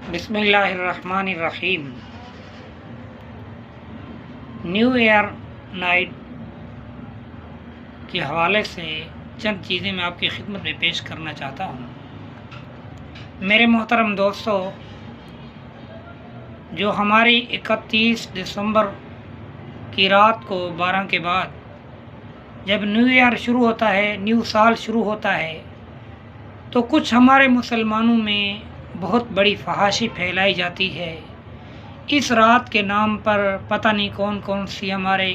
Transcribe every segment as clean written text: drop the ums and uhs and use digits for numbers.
بسم اللہ الرحمن الرحیم۔ نیو ایئر نائٹ کے حوالے سے چند چیزیں میں آپ کی خدمت میں پیش کرنا چاہتا ہوں۔ میرے محترم دوستو، جو ہماری 31 دسمبر کی رات کو 12 کے بعد جب نیو ایئر شروع ہوتا ہے، نیو سال شروع ہوتا ہے، تو کچھ ہمارے مسلمانوں میں بہت بڑی فحاشی پھیلائی جاتی ہے۔ اس رات کے نام پر پتہ نہیں کون کون سی ہمارے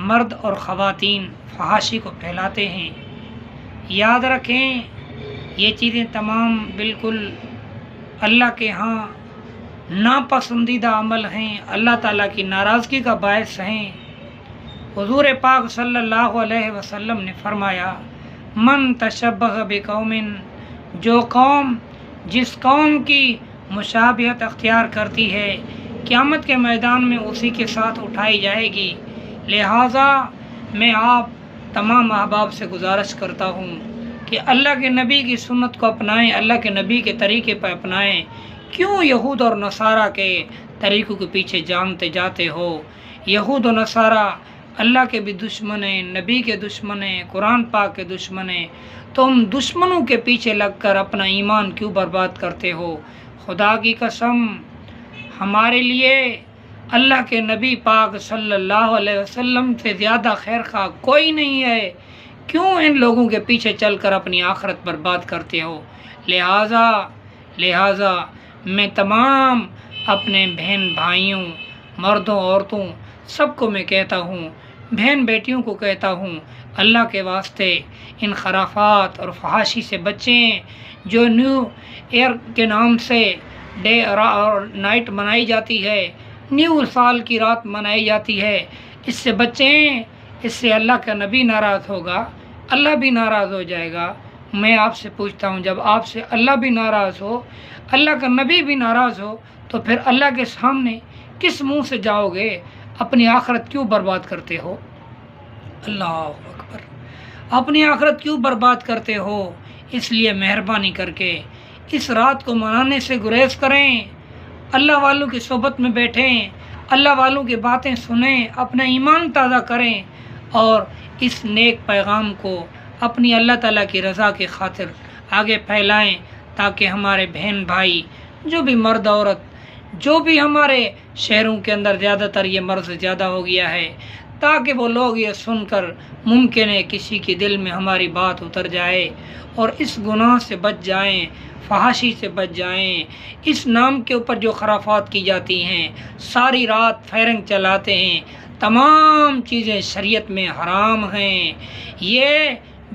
مرد اور خواتین فحاشی کو پھیلاتے ہیں۔ یاد رکھیں، یہ چیزیں تمام بالکل اللہ کے ہاں ناپسندیدہ عمل ہیں، اللہ تعالیٰ کی ناراضگی کا باعث ہیں۔ حضور پاک صلی اللہ علیہ وسلم نے فرمایا، من تشبہ بقوم، جو قوم جس قوم کی مشابہت اختیار کرتی ہے، قیامت کے میدان میں اسی کے ساتھ اٹھائی جائے گی۔ لہٰذا میں آپ تمام احباب سے گزارش کرتا ہوں کہ اللہ کے نبی کی سنت کو اپنائیں، اللہ کے نبی کے طریقے پر اپنائیں۔ کیوں یہود اور نصارہ کے طریقوں کے پیچھے جانتے جاتے ہو؟ یہود و نصارہ اللہ کے بھی دشمن ہیں، نبی کے دشمن ہیں، قرآن پاک کے دشمن ہیں۔ تم دشمنوں کے پیچھے لگ کر اپنا ایمان کیوں برباد کرتے ہو؟ خدا کی قسم، ہمارے لیے اللہ کے نبی پاک صلی اللہ علیہ وسلم سے زیادہ خیر خواہ کوئی نہیں ہے۔ کیوں ان لوگوں کے پیچھے چل کر اپنی آخرت برباد کرتے ہو؟ لہٰذا میں تمام اپنے بہن بھائیوں، مردوں عورتوں سب کو میں کہتا ہوں، بہن بیٹیوں کو کہتا ہوں، اللہ کے واسطے ان خرافات اور فحاشی سے بچیں۔ جو نیو ایئر کے نام سے ڈے اور نائٹ منائی جاتی ہے، نیو سال کی رات منائی جاتی ہے، اس سے بچیں۔ اس سے اللہ کا نبی ناراض ہوگا، اللہ بھی ناراض ہو جائے گا۔ میں آپ سے پوچھتا ہوں، جب آپ سے اللہ بھی ناراض ہو، اللہ کا نبی بھی ناراض ہو، تو پھر اللہ کے سامنے کس منہ سے جاؤ گے؟ اپنی آخرت کیوں برباد کرتے ہو؟ اللہ اکبر، اپنی آخرت کیوں برباد کرتے ہو؟ اس لیے مہربانی کر کے اس رات کو منانے سے گریز کریں، اللہ والوں کی صحبت میں بیٹھیں، اللہ والوں کی باتیں سنیں، اپنا ایمان تازہ کریں اور اس نیک پیغام کو اپنی اللہ تعالیٰ کی رضا کی خاطر آگے پھیلائیں، تاکہ ہمارے بہن بھائی، جو بھی مرد عورت، جو بھی ہمارے شہروں کے اندر زیادہ تر یہ مرض زیادہ ہو گیا ہے، تاکہ وہ لوگ یہ سن کر ممکن ہے کسی کے دل میں ہماری بات اتر جائے اور اس گناہ سے بچ جائیں، فحاشی سے بچ جائیں۔ اس نام کے اوپر جو خرافات کی جاتی ہیں، ساری رات فائرنگ چلاتے ہیں، تمام چیزیں شریعت میں حرام ہیں، یہ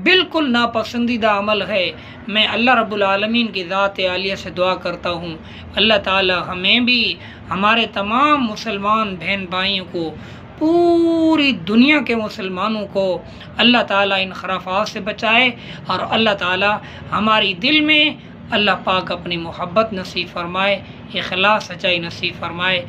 بالکل ناپسندیدہ عمل ہے۔ میں اللہ رب العالمین کی ذات عالیہ سے دعا کرتا ہوں، اللہ تعالی ہمیں بھی، ہمارے تمام مسلمان بہن بھائیوں کو، پوری دنیا کے مسلمانوں کو اللہ تعالیٰ ان خرافات سے بچائے، اور اللہ تعالیٰ ہماری دل میں اللہ پاک اپنی محبت نصیب فرمائے، اخلاص سچائی نصیب فرمائے،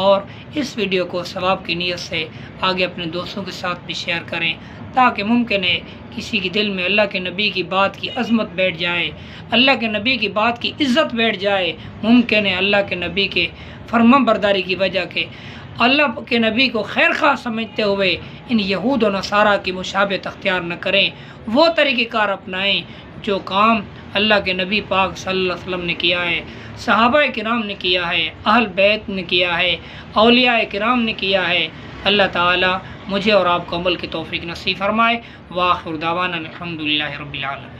اور اس ویڈیو کو ثواب کی نیت سے آگے اپنے دوستوں کے ساتھ بھی شیئر کریں، تاکہ ممکن ہے کسی کے دل میں اللہ کے نبی کی بات کی عظمت بیٹھ جائے، اللہ کے نبی کی بات کی عزت بیٹھ جائے۔ ممکن ہے اللہ کے نبی کے فرما برداری کی وجہ کے اللہ کے نبی کو خیر خواہ سمجھتے ہوئے ان یہود و نصارہ کی مشابہت اختیار نہ کریں، وہ طریقہ کار اپنائیں جو کام اللہ کے نبی پاک صلی اللہ علیہ وسلم نے کیا ہے، صحابہ کرام نے کیا ہے، اہل بیت نے کیا ہے، اولیاء کرام نے کیا ہے۔ اللہ تعالی مجھے اور آپ کو عمل کی توفیق نصیب فرمائے۔ وآخر دعوانا الحمدللہ رب العالمین۔